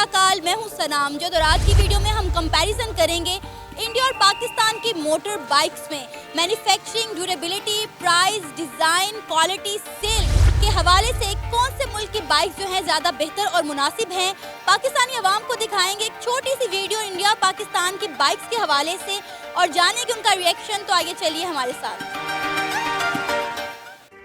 सताकाल, मैं हूं सनाम जो। और आज की वीडियो में हम कंपैरिजन करेंगे इंडिया और पाकिस्तान की मोटर बाइक्स में manufacturing, durability, price, design, quality, sale के हवाले से कौन से मुल्क की बाइक जो है ज़्यादा बेहतर और मुनासिब हैं। पाकिस्तानी अवाम को दिखाएंगे एक छोटी सी वीडियो इंडिया और पाकिस्तान की बाइक्स के हवाले से और जानेंगे उनका रिएक्शन। तो आइए चलिए हमारे साथ।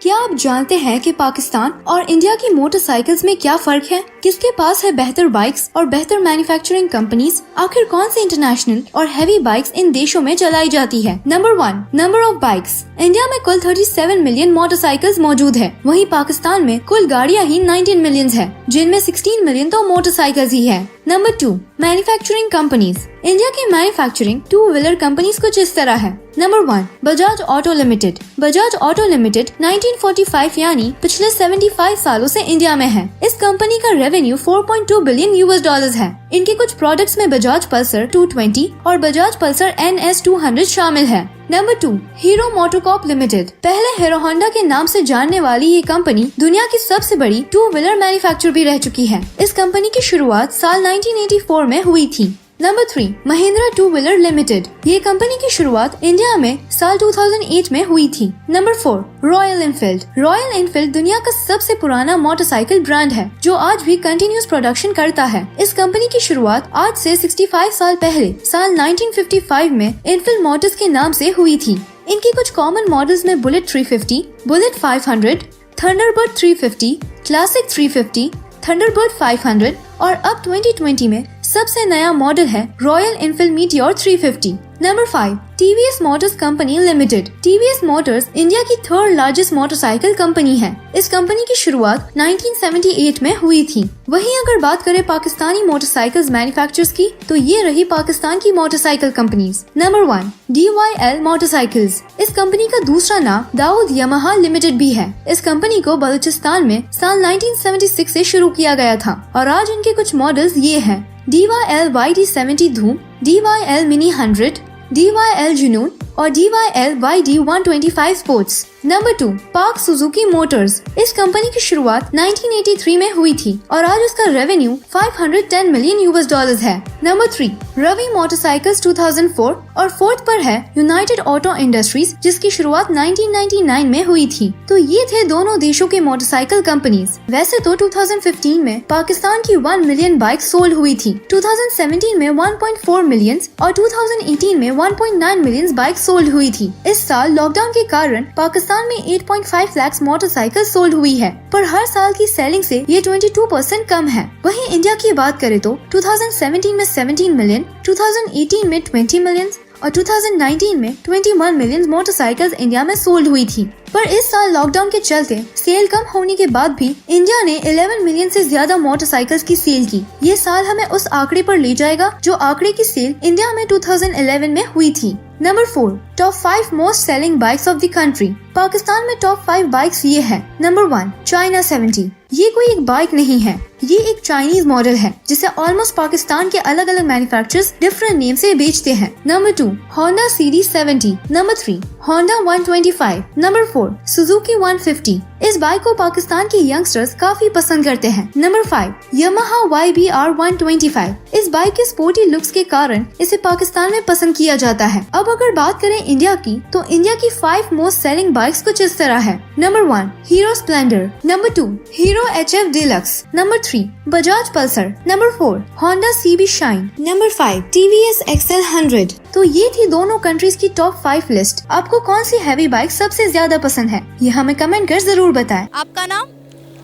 क्या आप जानते हैं कि पाकिस्तान और इंडिया की मोटरसाइकिल्स में क्या फर्क है? किसके पास है बेहतर बाइक्स और बेहतर मैन्युफैक्चरिंग कंपनीज? आखिर कौन सी इंटरनेशनल और हैवी बाइक्स इन देशों में चलाई जाती है? Number 1, number of bikes. India में कुल 37 मिलियन मोटरसाइकिल्स मौजूद है, वहीं पाकिस्तान में कुल गाड़ियां ही 19 मिलियन है, जिनमें 16 मिलियन तो मोटरसाइकिल्स ही है। Number 2, manufacturing companies. इंडिया की मैन्युफैक्चरिंग 2 व्हीलर कंपनीज कुछ इस तरह है। Number 1, Bajaj auto limited. Bajaj auto limited 1945 यानी पिछले 75 सालों से इंडिया में है। इस कंपनी का रेवेन्यू 4.2 बिलियन $। है। इनके कुछ प्रोडक्ट्स में बजाज पल्सर 220 और बजाज पल्सर NS 200 शामिल है। Number 2, hero MotoCorp limited. पहले हीरो होंडा के नाम से जानने वाली ये कंपनी दुनिया की सबसे बड़ी 2 व्हीलर मैन्युफैक्चरर भी रह चुकी है। इस कंपनी की शुरुआत साल 1984 में हुई थी। Number 3, Mahindra 2 wheeler limited. ये कंपनी की शुरुआत इंडिया में साल 2008 में हुई थी। Number 4, royal Enfield. Royal Enfield दुनिया का सबसे पुराना मोटरसाइकिल ब्रांड है जो आज भी कंटिन्यूस प्रोडक्शन करता है। इस कंपनी की शुरुआत आज से 65 साल पहले साल 1955 में एनफील्ड मोटर्स के नाम से हुई थी। इनकी कुछ कॉमन मॉडल्स में bullet 350, bullet 500, Thunderbird 350, classic 350, Thunderbird 500 और अब 2020 में सबसे नया मॉडल है royal Enfield meteor 350। Number 5, TVS Motors company limited. TVS Motors India की 3rd लार्जेस्ट मोटरसाइकिल कंपनी है। इस कंपनी की शुरुआत 1978 में हुई थी। वहीं अगर बात करें पाकिस्तानी मोटरसाइकिल्स मैन्युफैक्चरर्स की, तो ये रही पाकिस्तान की motorcycle companies. Number 1, DYL motorcycles. इस कंपनी का दूसरा नाम दाऊद यामाहा लिमिटेड भी है। इस कंपनी को बलूचिस्तान में साल 1976 से शुरू किया गया था और आज इनके कुछ मॉडल्स ये हैं: DYL YD70 धूम, DYL मिनी 100, DYL जुनून और DYL YD 125 sports. Number 2, park Suzuki Motors. इस कंपनी की शुरुआत 1983 में हुई थी और आज उसका रेवेन्यू 510 मिलियन $। है। नंबर 3, रवि मोटरसाइकिल्स 2004 और 4th पर है यूनाइटेड ऑटो इंडस्ट्रीज, जिसकी शुरुआत 1999 में हुई थी। तो ये थे दोनों देशों के मोटरसाइकिल कंपनीज। वैसे तो 2015 में पाकिस्तान की 1 मिलियन बाइक सोल्ड हुई थी, 2017 में 1.4 मिलियन और 2018 में 1.9 मिलियन बाइक सोल्ड हुई थी। इस साल लॉकडाउन के कारण पाकिस्तान में 8.5 लाख मोटरसाइकिल सोल्ड हुई है, पर हर साल की सेलिंग से ये 22% कम है। वहीं इंडिया की बात करें तो 2017 में 17 मिलियन, 2018 में 20 मिलियन और 2019 में 21 मिलियन मोटरसाइकिल्स इंडिया में सोल्ड हुई थी। पर इस साल लॉकडाउन के चलते सेल कम होने के बाद भी इंडिया ने 11 मिलियन से ज्यादा मोटरसाइकिल्स की सेल की। ये साल हमें उस आंकड़े पर ले जाएगा जो आंकड़े की सेल इंडिया में 2011 में हुई थी। Number 4, top 5 most selling bikes of the country. Pakistan में टॉप 5 बाइक्स ये है। Number 1, China 70। ये कोई एक बाइक नहीं है, ये एक चाइनीज मॉडल है जिसे ऑलमोस्ट पाकिस्तान के अलग अलग मैन्युफैक्चरर्स डिफरेंट नेम से बेचते हैं। Number 2, Honda series 70। Number 3, Honda 125। Number 4, Suzuki 150। इस बाइक को पाकिस्तान के यंगस्टर्स काफी पसंद करते हैं। Number 5, Yamaha YBR 125। इस बाइक के स्पोर्टी लुक्स के कारण इसे पाकिस्तान में पसंद किया जाता है। अब अगर बात करें इंडिया की, तो इंडिया की 5 मोस्ट सेलिंग बाइक्स कुछ इस तरह है। Number 1, hero Splendor. Number 2, hero HF deluxe. Number 3, Bajaj Pulsar. Number 4, Honda CB shine. Number 5, TVS XL 100। तो ये थी दोनों कंट्रीज की टॉप 5 लिस्ट। आपको कौन सी हैवी बाइक सबसे ज्यादा पसंद है, ये हमें कमेंट कर जरूर बताएं। आपका नाम?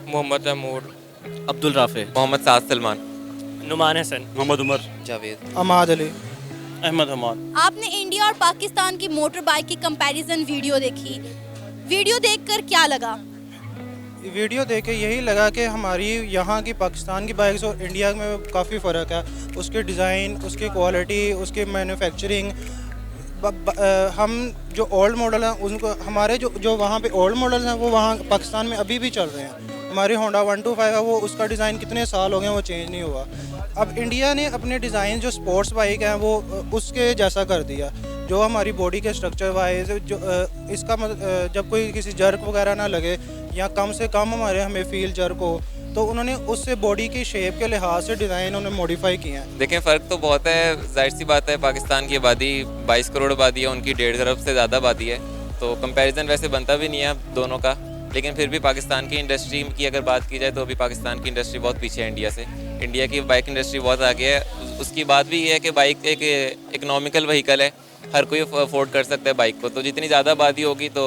मोहम्मद तैमूर, अब्दुल राफे, मोहम्मद साद सलमान, नुमान हसन, मोहम्मद उमर, जावेद, अमाद अली, अहमद हमान। आपने इंडिया और पाकिस्तान की मोटर बाइक की कंपैरिजन वीडियो देखी। वीडियो देखकर क्या लगा? वीडियो देख के यही लगा कि हमारी यहाँ की पाकिस्तान की बाइक्स और इंडिया में काफ़ी फ़र्क है। उसके डिज़ाइन, उसकी क्वालिटी, उसकी मैन्युफैक्चरिंग। हम जो ओल्ड मॉडल हैं उनको, हमारे जो वहाँ पे ओल्ड मॉडल हैं वो वहाँ पाकिस्तान में अभी भी चल रहे हैं। हमारी होंडा 125 है, वो उसका डिज़ाइन कितने साल हो गए वो चेंज नहीं हुआ। अब इंडिया ने अपने डिज़ाइन जो स्पोर्ट्स बाइक हैं वो उसके जैसा कर दिया। जो हमारी बॉडी के स्ट्रक्चर वाइज जो इसका जब कोई किसी जर्क वगैरह ना लगे या कम से कम हमें फील जर्क हो, तो उन्होंने उससे बॉडी की शेप के लिहाज से डिज़ाइन उन्होंने मॉडिफाई किए हैं। देखें फ़र्क तो बहुत है, जाहिर सी बात है, पाकिस्तान की आबादी 22 करोड़ आबादी है, उनकी 1.5 अरब से ज़्यादा आबादी है, तो कंपैरिजन वैसे बनता भी नहीं है दोनों का। लेकिन फिर भी पाकिस्तान की इंडस्ट्री की अगर बात की जाए तो अभी पाकिस्तान की इंडस्ट्री बहुत पीछे है इंडिया से। इंडिया की बाइक इंडस्ट्री बहुत आगे है। उसकी बात भी ये है कि बाइक एक इकनॉमिकल व्हीकल है, हर कोई अफोर्ड कर सकता है बाइक को। तो जितनी ज़्यादा आबादी होगी तो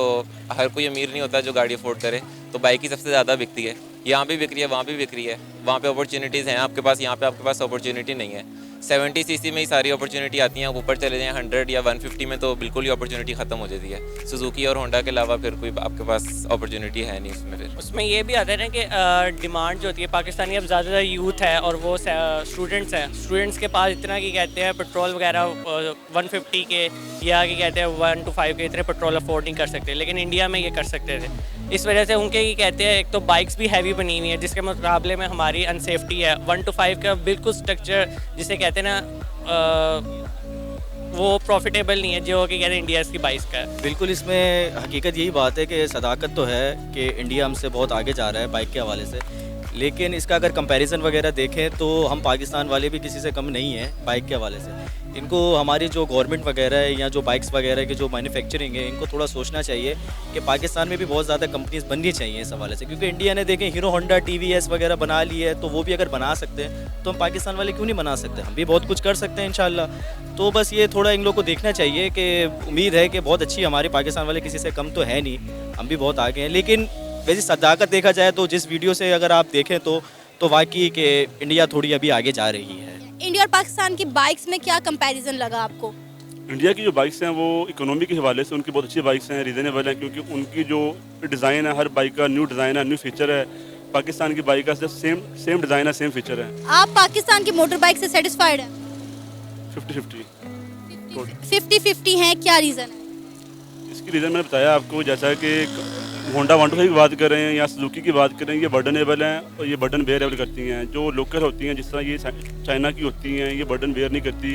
हर कोई अमीर नहीं होता जो गाड़ी अफोर्ड करे, तो बाइक ही सबसे ज़्यादा बिकती है। यहाँ भी बिक रही है, वहाँ भी बिक रही है, वहाँ पे अपॉर्चुनिटीज़ हैं आपके पास, यहाँ पे आपके पास अपॉर्चुनिटी नहीं है। 70 सीसी में ही सारी अपॉर्चुनिटी आती हैं, ऊपर चले जाएँ 100 या 150 में तो बिल्कुल ही अपॉर्चुनिटी ख़त्म हो जाती है। सुजुकी और होंडा के अलावा फिर कोई आपके पास अपॉर्चुनिटी है नहीं उसमें। फिर उसमें ये भी आता है ना कि डिमांड जो होती है पाकिस्तानी, अब ज़्यादा यूथ है और वो स्टूडेंट्स हैं, स्टूडेंट्स के पास इतना कि कहते हैं पेट्रोल वगैरह 150 के या कि कहते हैं 1 to 5 के इतने पेट्रोल अफोर्ड नहीं कर सकते, लेकिन इंडिया में ये कर सकते थे। इस वजह से उनके ये कहते हैं, एक तो बाइक्स भी हैवी बनी हुई है जिसके मुकाबले में हमारी अनसेफ्टी है। 1 to 5 का बिल्कुल स्ट्रक्चर जिसे कहते हैं ना वो प्रॉफिटेबल नहीं है जो कि कहते हैं इंडिया की बाइक्स का है। बिल्कुल, इसमें हकीकत यही बात है कि सदाकत तो है कि इंडिया हमसे बहुत आगे जा रहा है बाइक के हवाले से, लेकिन इसका अगर कंपैरिजन वगैरह देखें तो हम पाकिस्तान वाले भी किसी से कम नहीं हैं बाइक के हवाले से। इनको हमारी जो गवर्नमेंट वगैरह है या जो बाइक्स वगैरह की जो मैन्युफैक्चरिंग है, इनको थोड़ा सोचना चाहिए कि पाकिस्तान में भी बहुत ज़्यादा कंपनीज बननी चाहिए इस हवाले से, क्योंकि इंडिया ने देखें हीरो होंडा TVS वगैरह बना ली है, तो वो भी अगर बना सकते हैं तो हम पाकिस्तान वाले क्यों नहीं बना सकते? हम भी बहुत कुछ कर सकते हैं इंशाल्लाह। तो बस ये थोड़ा इन लोग को देखना चाहिए कि उम्मीद है कि बहुत अच्छी हमारे पाकिस्तान वाले किसी से कम तो है नहीं, हम भी बहुत आगे हैं। लेकिन वैसे सदाकत देखा जाए तो जिस वीडियो से अगर आप देखें तो वाकई कि इंडिया थोड़ी अभी आगे जा रही है। इंडिया और पाकिस्तान की बाइक्स में क्या कंपैरिजन लगा आपको? इंडिया की जो बाइक्स हैं वो इकोनॉमी के हवाले से उनकी बहुत अच्छी बाइक्स हैं, रीज़नेबल हैं, क्योंकि उनकी जो डिज़ाइन है, हर बाइक का न्यू डिज़ाइन है, न्यू फीचर है। पाकिस्तान की बाइक का सेम डिज़ाइन है, सेम फीचर है। आप पाकिस्तान की मोटर बाइक से सेटिस्फाइड हैं? 50-50 50-50 हैं, क्या रीज़न है? इसकी रीज़न मैंने बताया आपको, जैसा कि होंडा 125 की बात करें या सुजुकी की बात करें, ये बर्डनेबल हैं और ये बर्डन बेयरेबल करती हैं। जो लोकल होती हैं, जिस तरह ये चाइना की होती हैं, ये बर्डन बेयर नहीं करती।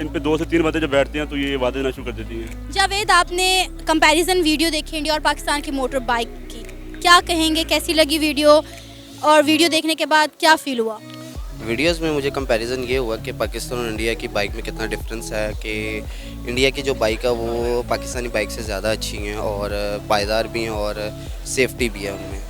इन पे 2 से 3 बंदे जब बैठते हैं तो ये आवाज़ें देना शुरू कर देती हैं। जावेद, आपने कंपैरिजन वीडियो देखी इंडिया और पाकिस्तान की मोटर बाइक की, क्या कहेंगे, कैसी लगी वीडियो, और वीडियो देखने के बाद क्या फील हुआ? वीडियोस में मुझे कंपैरिजन ये हुआ कि पाकिस्तान और इंडिया की बाइक में कितना डिफरेंस है, कि इंडिया की जो बाइक है वो पाकिस्तानी बाइक से ज़्यादा अच्छी हैं और पायदार भी हैं और सेफ्टी भी है उनमें।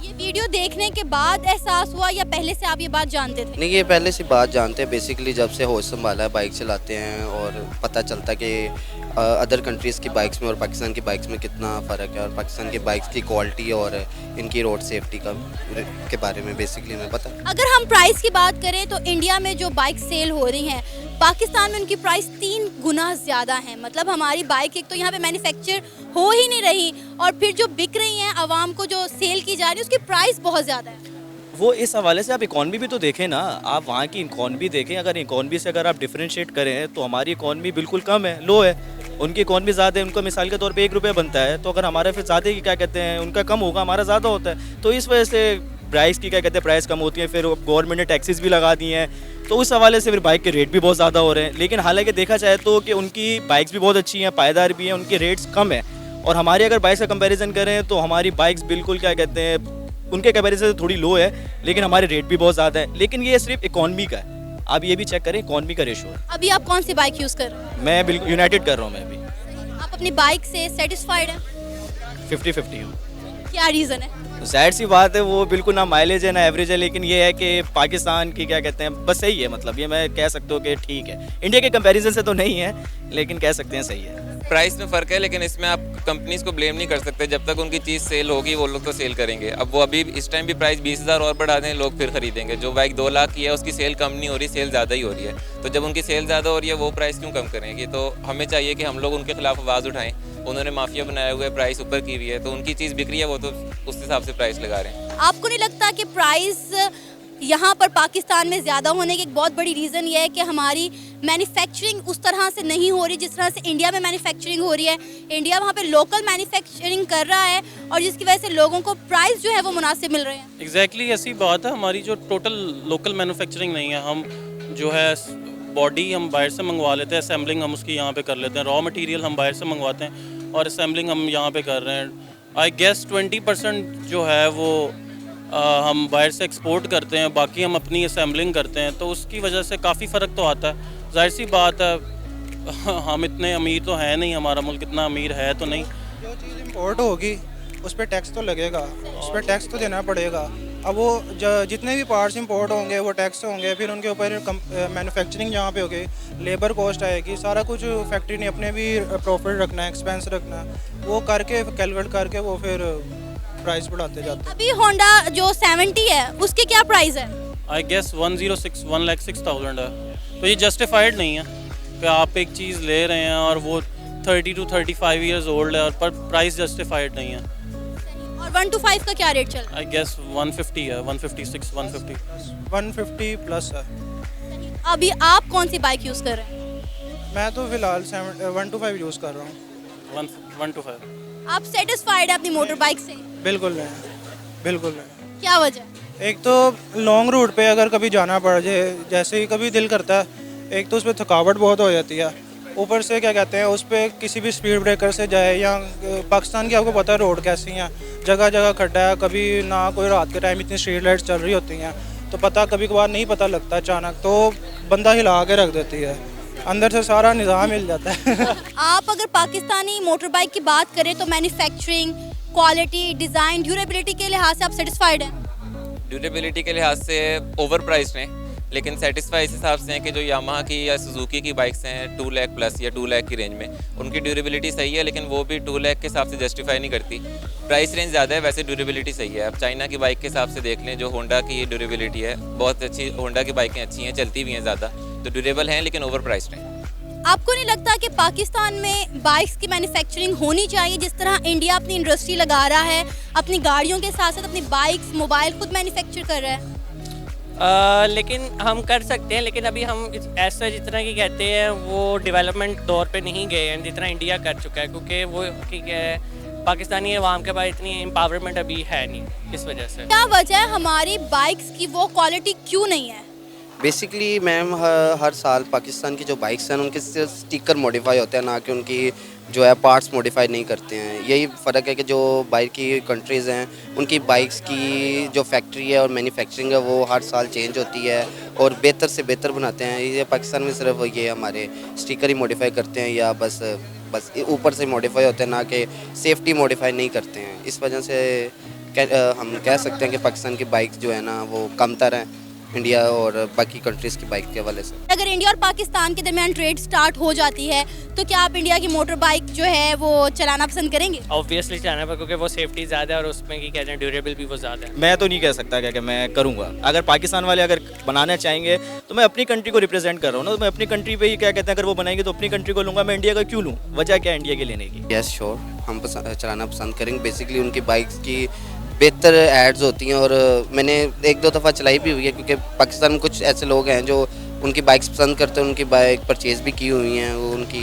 ये वीडियो देखने के बाद एहसास हुआ या पहले से आप ये बात जानते थे? नहीं, ये पहले से बात जानते हैं। बेसिकली जब से होश संभाला है, बाइक चलाते हैं और पता चलता है कि अदर कंट्रीज़ की बाइक्स में और पाकिस्तान की बाइक्स में कितना फ़र्क है, और पाकिस्तान की बाइक्स की क्वालिटी और इनकी रोड सेफ्टी के बारे में बेसिकली हमें पता है। अगर हम प्राइस की बात करें तो इंडिया में जो बाइक सेल हो रही हैं, पाकिस्तान में उनकी प्राइस 3 गुना ज़्यादा है। मतलब हमारी बाइक एक तो यहाँ पे मैन्युफैक्चर हो ही नहीं रही, और फिर जो बिक रही हैं आवाम को, जो सेल की जा रही है, उसकी प्राइस बहुत ज़्यादा है। वो इस हवाले से आप इकॉनमी भी तो देखें ना, आप वहाँ की इकॉनमी देखें। अगर इकॉनमी से अगर आप डिफरेंशिएट करें तो हमारी इकॉनमी बिल्कुल कम है, लो है। उनकी इकॉनमी ज़्यादा है, उनका मिसाल के तौर पे 1 रुपया बनता है, तो अगर हमारा फिर ज़्यादा की क्या कहते हैं, उनका कम होगा, हमारा ज़्यादा होता है। तो इस वजह से प्राइस की क्या कहते हैं, प्राइस कम होती है। फिर गवर्नमेंट ने टैक्सेस भी लगा दिए हैं, तो उस हवाले से फिर बाइक के रेट भी बहुत ज़्यादा हो रहे हैं। लेकिन हालांकि देखा जाए तो कि उनकी बाइक्स भी बहुत अच्छी हैं, पायदार भी हैं, उनके रेट्स कम है। और हमारी अगर बाइक्स का कंपैरिजन करें तो हमारी बाइक्स बिल्कुल क्या कहते हैं, उनके कंपैरिजन से थोड़ी लो है, लेकिन हमारे रेट भी बहुत ज़्यादा है। लेकिन ये सिर्फ इकॉनमी का है, आप ये भी चेक करें, इकॉनमी का रेशो है। अभी आप कौन सी बाइक यूज़ कर रहे हैं? मैं बिल्कुल यूनाइटेड कर रहा हूँ। मैं भी आप अपनी बाइक से सेटिस्फाइड हैं? 50-50 हूँ। क्या रीज़न है? जाहिर सी बात है, वो बिल्कुल ना माइलेज है ना एवरेज है, लेकिन ये है कि पाकिस्तान की क्या कहते हैं, बस सही है। मतलब ये मैं कह सकता हूँ कि ठीक है, इंडिया के कंपैरिजन से तो नहीं है, लेकिन कह सकते हैं सही है। प्राइस में फ़र्क है, लेकिन इसमें आप कंपनीज को ब्लेम नहीं कर सकते। जब तक उनकी चीज़ सेल होगी वो लोग तो सेल करेंगे। अब वो अभी इस टाइम भी प्राइस 20,000 और बढ़ा दें, लोग फिर खरीदेंगे। जो बाइक 2 लाख की है उसकी सेल कम नहीं हो रही, सेल ज़्यादा ही हो रही है। तो जब उनकी सेल ज़्यादा हो रही है, वो प्राइस क्यों कम करेंगे? तो हमें चाहिए कि हम लोग उनके खिलाफ आवाज़ उठाएं। उन्होंने माफिया बनाया हुआ है, प्राइस ऊपर की हुई है, तो उनकी चीज़ बिक रही है, वो तो उस हिसाब से प्राइस लगा रहे हैं। आपको नहीं लगता कि प्राइस यहाँ पर पाकिस्तान में ज़्यादा होने की एक बहुत बड़ी रीज़न ये है कि हमारी मैन्युफैक्चरिंग उस तरह से नहीं हो रही जिस तरह से इंडिया में मैन्युफैक्चरिंग हो रही है? इंडिया वहाँ पे लोकल मैन्युफैक्चरिंग कर रहा है, और जिसकी वजह से लोगों को प्राइस जो है वो मुनासिब मिल रहे हैं। एग्जैक्टली ऐसी बात है। हमारी जो टोटल लोकल मैन्युफैक्चरिंग नहीं है, हम जो है बॉडी हम बाहर से मंगवा लेते हैं, असेंबलिंग हम उसकी यहाँ पे कर लेते हैं, रॉ मटेरियल हम बाहर से मंगवाते हैं और असेंबलिंग हम यहाँ पे कर रहे हैं। आई गेस 20% जो है वो हम बाहर से एक्सपोर्ट करते हैं, बाकी हम अपनी असेंबलिंग करते हैं, तो उसकी वजह से काफ़ी फ़र्क तो आता है। जाहिर सी बात है हम इतने अमीर तो हैं नहीं, हमारा मुल्क इतना अमीर है तो नहीं। जो चीज़ इम्पोर्ट होगी उस पर टैक्स तो लगेगा, उस पर टैक्स तो देना पड़ेगा। अब वो जितने भी पार्ट्स इंपोर्ट होंगे वो टैक्स होंगे, फिर उनके ऊपर मैन्युफैक्चरिंग जहाँ पे होगी, लेबर कॉस्ट आएगी, सारा कुछ फैक्ट्री ने अपने भी प्रॉफिट रखना है, एक्सपेंस रखना है, वो करके कैलकुलेट करके वो फिर प्राइस बढ़ाते जाते हैं। अभी होंडा जो 70 है उसके क्या प्राइस है? आई गेस 1,06,000 है, तो ये जस्टिफाइड नहीं है कि आप एक चीज़ ले रहे हैं और वो 30 to 35 ईयर्स ओल्ड है और पर प्राइस जस्टिफाइड नहीं है। और 1 to 5 का क्या रेट चल रहा है? आई गेस 150 है, 156, 150। 150 प्लस है। अभी आप कौन सी बाइक यूज़ कर रहे हैं? मैं तो फिलहाल 1 to 5 यूज़ कर रहा हूँ। 1 to 5। आप सेटिस्फाइड है अपनी मोटर बाइक से? बिल्कुल नहीं, बिल्कुल नहीं। क्या वजह? एक तो लॉन्ग रूट पे अगर कभी जाना पड़ जाए, जैसे ही कभी दिल करता है, एक तो उस पर थकावट बहुत हो जाती है, ऊपर से क्या कहते हैं उस पर किसी भी स्पीड ब्रेकर से जाए, या पाकिस्तान की आपको पता है रोड कैसी हैं, जगह जगह खड्डा है, कभी ना कोई रात के टाइम इतनी स्ट्रीट लाइट्स चल रही होती हैं तो पता कभी कभार नहीं पता लगता, अचानक तो बंदा हिला के रख देती है, अंदर से सारा निज़ाम हिल जाता है। आप अगर पाकिस्तानी मोटर बाइक की बात करें तो मैन्युफैक्चरिंग, क्वालिटी, डिज़ाइन, ड्यूरेबिलिटी के लिहाज से आप सेटिस्फाइड हैं? ड्यूरेबिलिटी के लिहाज से ओवर प्राइस हैं, लेकिन सेटिस्फाई इस हिसाब से हैं कि जो यामाहा की या सुजुकी की बाइक्स हैं 2 लाख प्लस या 2 लाख की रेंज में, उनकी ड्यूरेबिलिटी सही है, लेकिन वो भी 2 लाख के हिसाब से जस्टिफाई नहीं करती। प्राइस रेंज ज़्यादा है, वैसे ड्यूरेबिलिटी सही है। अब चाइना की बाइक के हिसाब से देख लें, जो होंडा की ड्यूरेबिलिटी है बहुत अच्छी, होंडा की बाइकें अच्छी हैं, चलती भी हैं ज़्यादा, तो ड्यूरेबल हैं लेकिन ओवर प्राइस्ड हैं। आपको नहीं लगता कि पाकिस्तान में बाइक्स की मैन्युफैक्चरिंग होनी चाहिए, जिस तरह इंडिया अपनी इंडस्ट्री लगा रहा है, अपनी गाड़ियों के साथ साथ अपनी बाइक्स, मोबाइल खुद मैन्युफैक्चर कर रहा है? लेकिन हम कर सकते हैं, लेकिन अभी हम ऐसा जितना कि कहते हैं वो डेवलपमेंट दौर पे नहीं गए हैं जितना इंडिया कर चुका है, क्योंकि वो पाकिस्तानी अवाम के पास इतनी एम्पावरमेंट अभी है नहीं। इस वजह से क्या वजह है हमारी बाइक्स की वो क्वालिटी क्यों नहीं है? बेसिकली मैम हर साल पाकिस्तान की जो बाइक्स हैं उनके सिर्फ स्टिकर मॉडिफाई होते हैं, ना कि उनकी जो है पार्ट्स मॉडिफाई नहीं करते हैं। यही फ़र्क है कि जो बाहर की कंट्रीज़ हैं उनकी बाइक्स की जो फैक्ट्री है और मैन्युफैक्चरिंग है वो हर साल चेंज होती है और बेहतर से बेहतर बनाते हैं। ये पाकिस्तान में सिर्फ ये हमारे स्टिकर ही मॉडिफाई करते हैं या बस ऊपर से मॉडिफाई होते हैं, ना कि सेफ्टी मॉडिफाई नहीं करते हैं। इस वजह से हम कह सकते हैं कि पाकिस्तान की बाइक्स जो है ना वो कमतर हैं इंडिया और बाकी कंट्रीज़ की बाइक के हवाले से। अगर इंडिया और पाकिस्तान के दरमियान ट्रेड स्टार्ट हो जाती है तो क्या आप इंडिया की मोटर बाइक जो है वो चलाना पसंद करेंगे? ऑब्वियसली चलाना पर, क्योंकि वो सेफ्टी ज़्यादा है और उसमें की कहते हैं ड्यूरेबल भी वो ज़्यादा है। मैं तो नहीं कह सकता क्या कि मैं करूँगा। अगर पाकिस्तान वाले अगर बनाना चाहेंगे तो मैं अपनी कंट्री को रिप्रेजेंट कर रहा हूँ ना, तो मैं अपनी कंट्री पे ही क्या कहते हैं अगर वो बनाएंगे तो अपनी कंट्री को लूँगा, मैं इंडिया का क्यों लूँ? वजह क्या है इंडिया के लेने की? यस श्योर, हम चलाना पसंद करेंगे। बेसिकली उनकी बाइक्स की बेहतर एड्स होती हैं और मैंने 1-2 दफ़ा चलाई भी हुई है, क्योंकि पाकिस्तान में कुछ ऐसे लोग हैं जो उनकी बाइक्स पसंद करते हैं, उनकी बाइक परचेज़ भी की हुई हैं वो उनकी,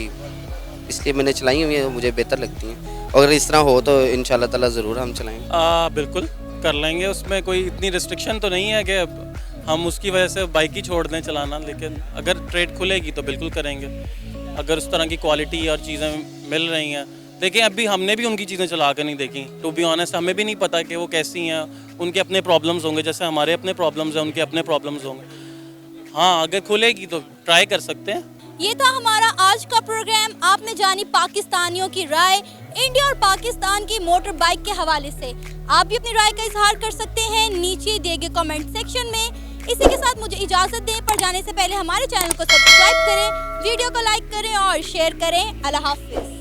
इसलिए मैंने चलाई हुई है, मुझे बेहतर लगती हैं। अगर इस तरह हो तो इंशाल्लाह ताला ज़रूर हम चलाएंगे। बिल्कुल कर लेंगे, उसमें कोई इतनी रिस्ट्रिक्शन तो नहीं है कि हम उसकी वजह से बाइक ही छोड़ दें चलाना, लेकिन अगर ट्रेड खुलेगी तो बिल्कुल करेंगे। अगर उस तरह की क्वालिटी और चीज़ें मिल रही हैं, देखिए अभी हमने भी उनकी चीज़ें चला कर नहीं देखी, टू बी ऑनेस्ट हमें भी नहीं पता कि वो कैसी हैं, उनके अपने प्रॉब्लम्स होंगे, जैसे हमारे अपने प्रॉब्लम्स हैं उनके अपने प्रॉब्लम्स होंगे। हाँ, अगर खुलेगी तो ट्राई कर सकते हैं। ये था हमारा आज का प्रोग्राम। आपने जानी पाकिस्तानियों की राय इंडिया और पाकिस्तान की मोटर बाइक के हवाले से। आप भी अपनी राय का इजहार कर सकते हैं नीचे दिए गए कमेंट सेक्शन में। इसी के साथ मुझे इजाज़त दें, पर जाने से पहले हमारे चैनल को सब्सक्राइब करें, वीडियो को लाइक करें और शेयर करें। अल्लाह हाफिज़।